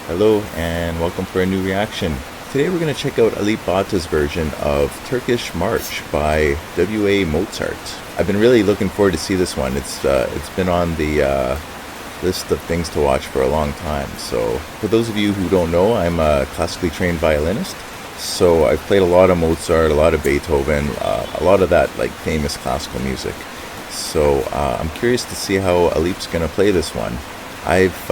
Hello and welcome for a new reaction. Today we're going to check out Alip's version of Turkish March by W.A. Mozart. I've been really looking forward to see this one. It's been on the list of things to watch for a long time. So for those of you who don't know, I'm a classically trained violinist. So I've played a lot of Mozart, a lot of Beethoven, a lot of that like famous classical music. So I'm curious to see how Alip's going to play this one. I've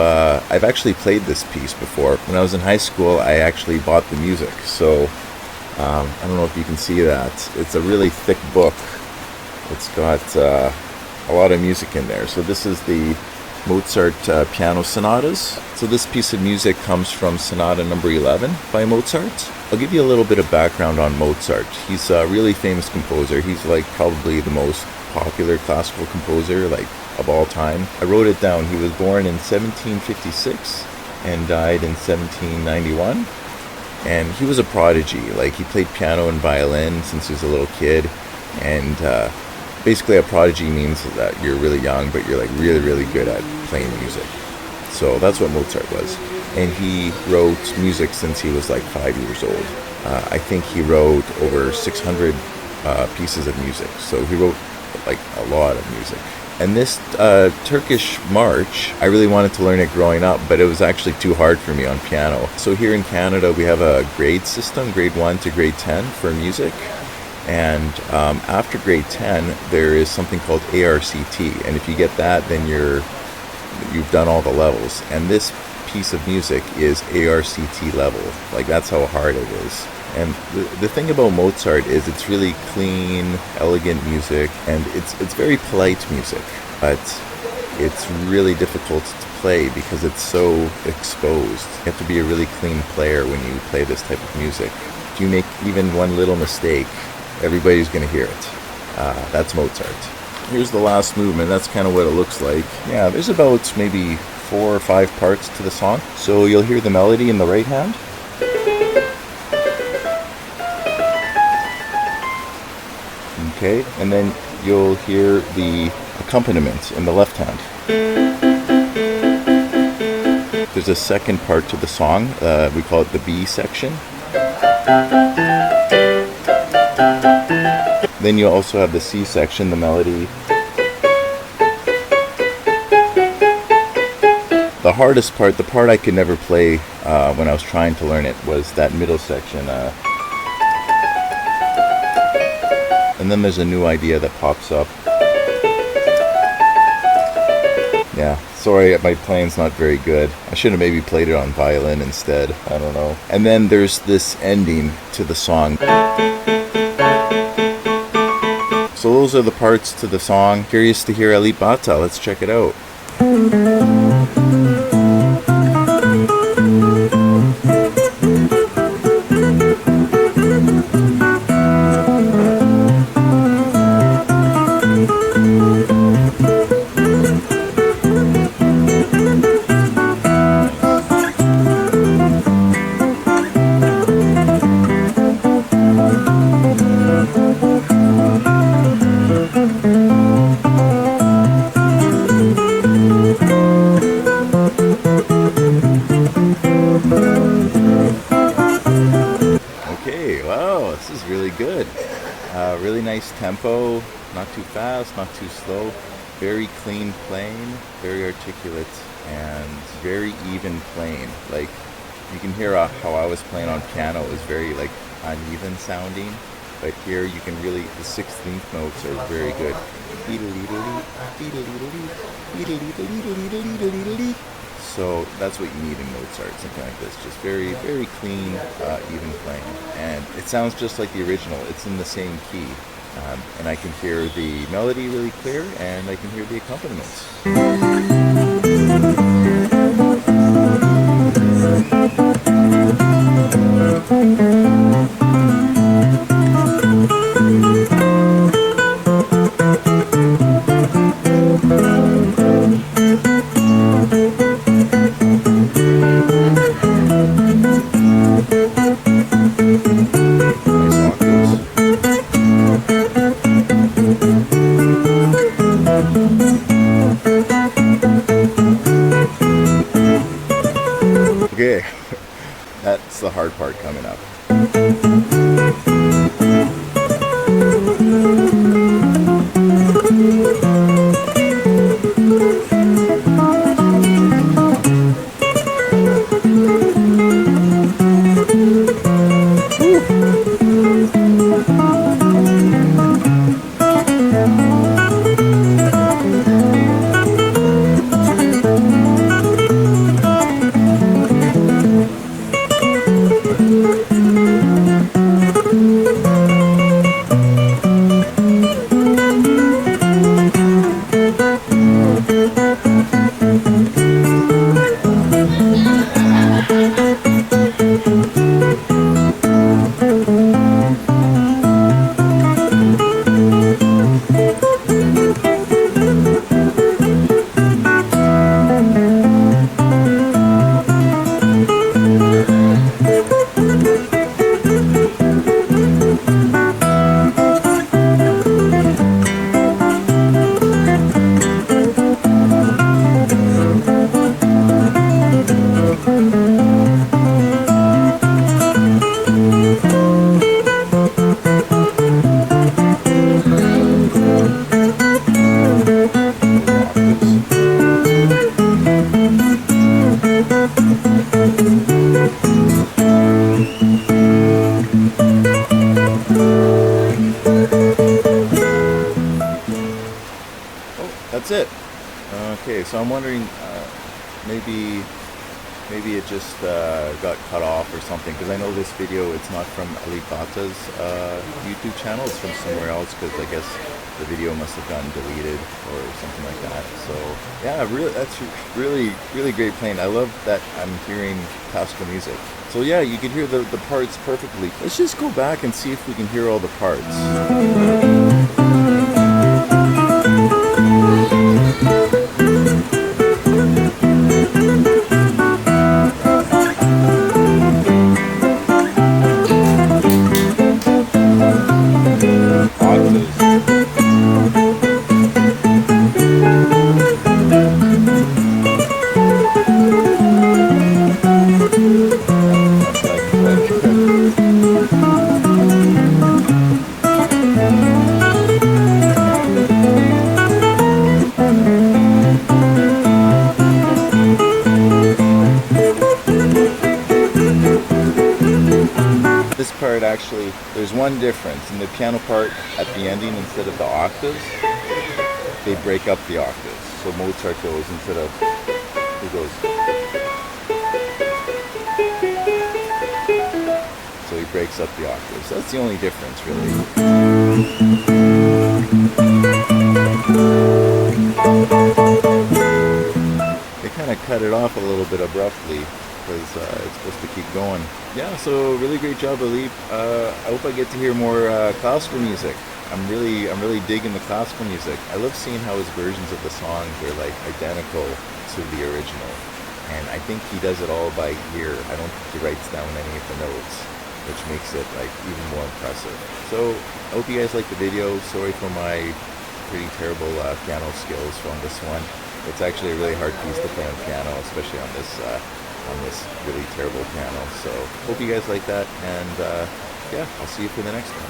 actually played this piece before. When I was in high school, I actually bought the music. So I don't know if you can see that. It's a really thick book. It's got a lot of music in there. So this is the Mozart piano sonatas. So this piece of music comes from Sonata number 11 by Mozart. I'll give you a little bit of background on Mozart. He's a really famous composer. He's like probably the most popular classical composer like of all time. I wrote it down. He was born in 1756 and died in 1791. And he was a prodigy. Like he played piano and violin since he was a little kid. And basically a prodigy means that you're really young, but you're like really, really good at playing music. So that's what Mozart was. And he wrote music since he was like 5 years old. I think he wrote over 600 pieces of music. So he wrote like a lot of music. And this Turkish March, I really wanted to learn it growing up, but it was actually too hard for me on piano. So here in Canada, we have a grade system, grade 1 to grade 10 for music. And after grade 10, there is something called ARCT. And if you get that, then you've done all the levels. And this piece of music is ARCT level. Like that's how hard it is. And the thing about Mozart is it's really clean, elegant music, and it's very polite music, but it's really difficult to play because it's so exposed. You have to be a really clean player when you play this type of music. If you make even one little mistake, everybody's going to hear it. That's Mozart. Here's the last movement. That's kind of what it looks like. Yeah, there's about maybe 4 or 5 parts to the song. So you'll hear the melody in the right hand. Okay, and then you'll hear the accompaniment in the left hand. There's a second part to the song. We call it the B section. Then you also have the C section, the melody. The hardest part, the part I could never play when I was trying to learn it, was that middle section. And then there's a new idea that pops up. Yeah, sorry, my playing's not very good. I should have maybe played it on violin instead. I don't know. And then there's this ending to the song. So those are the parts to the song. Curious to hear Alip. Let's check it out. Okay, wow, this is really good. Really nice tempo, not too fast, not too slow. Very clean playing, very articulate, and very even playing. Like, you can hear how I was playing on piano is very like uneven sounding, but here you can really, the 16th notes are very good. So that's what you need in Mozart, something like this. Just very, very clean, even playing. And it sounds just like the original. It's in the same key. And I can hear the melody really clear, and I can hear the accompaniments. That's the hard part coming up. That's it. Okay, so I'm wondering, maybe it just got cut off or something, because I know this video, it's not from Alip YouTube channel, it's from somewhere else, because I guess the video must have gotten deleted or something like that. So yeah, really, that's really great playing. I love that I'm hearing classical music. So yeah, you can hear the parts perfectly. Let's just go back and see if we can hear all the parts. This part actually, there's one difference. In the piano part, at the ending, instead of the octaves, they break up the octaves. So Mozart goes, instead of, he goes. So he breaks up the octaves. So that's the only difference, really. They kind of cut it off a little bit abruptly, because it's supposed to keep going. Yeah, so really great job, Alip. I hope I get to hear more classical music. I'm really digging the classical music. I love seeing how his versions of the songs are like identical to the original, and I think he does it all by ear. I don't think he writes down any of the notes, which makes it like even more impressive. So I hope you guys liked the video. Sorry for my pretty terrible piano skills from this one. It's actually a really hard piece to play on piano, especially on this really terrible piano. So hope you guys like that, and yeah, I'll see you for the next one.